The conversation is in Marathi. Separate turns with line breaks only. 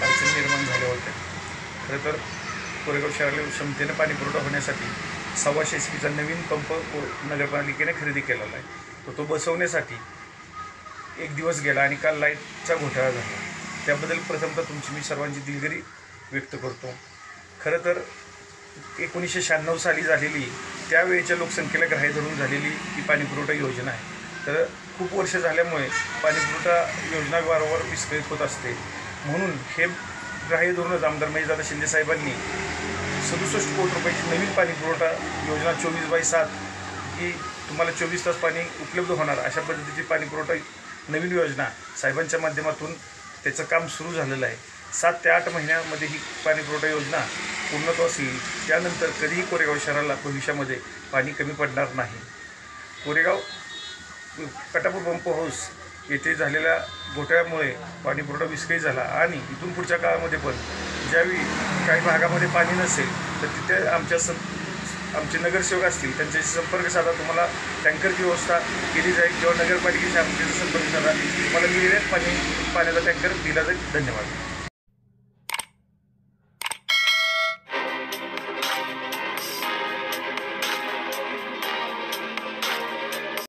अडचणी निर्माण झाल्या होत्या. खरं तर कोरेगाव शहराला क्षमतेने पाणी पुरवठा होण्यासाठी 125 HP चा नवीन पंप नगरपालिकेने खरेदी केलेला आहे. तो बसवण्यासाठी एक दिवस गेला आणि काल लाईटचा घोटाळा झाला. त्याबद्दल प्रथमतः तुमची मी सर्वांची दिलगिरी व्यक्त करतो. खरं तर 1996 साली झालेली त्यावेळेच्या लोकसंख्येला ग्राह्य धरून झालेली ही पाणीपुरवठा योजना आहे. तर खूप वर्ष झाल्यामुळे पाणीपुरवठा योजना वारंवार विस्कळीत होत असते. म्हणून हे ग्राह्य धरूनच आमदार महेशदादा शिंदेसाहेबांनी 67 कोटी रुपयाची नवीन पाणीपुरवठा योजना 24/7 ही तुम्हाला 24 तास पाणी उपलब्ध होणार अशा पद्धतीची पाणीपुरवठा नवीन योजना साहेबांच्या माध्यमातून त्याचं काम सुरू झालेलं आहे. 7 ते 8 महिन्यामध्ये ही पाणीपुरवठा योजना पूर्णत्वास येईल. त्यानंतर कधीही कोरेगाव शहराला भविष्यामध्ये पाणी कमी पडणार नाही. कोरेगाव कटापूर पंप हाऊस येथे झालेल्या घोटाळ्यामुळे पाणीपुरवठा विस्कळीत झाला आणि इथून पुढच्या काळामध्ये पण ज्यावेळी काही भागामध्ये पाणी नसेल तर तिथे आमचे नगरसेवक असतील त्यांच्याशी संपर्क साधा. तुम्हाला टँकरची व्यवस्था केली जाईल किंवा नगरपालिकेशी आमच्याशी संपर्क साधा. तुम्हाला वेळेत पाण्याचा टँकर दिला जाईल. धन्यवाद.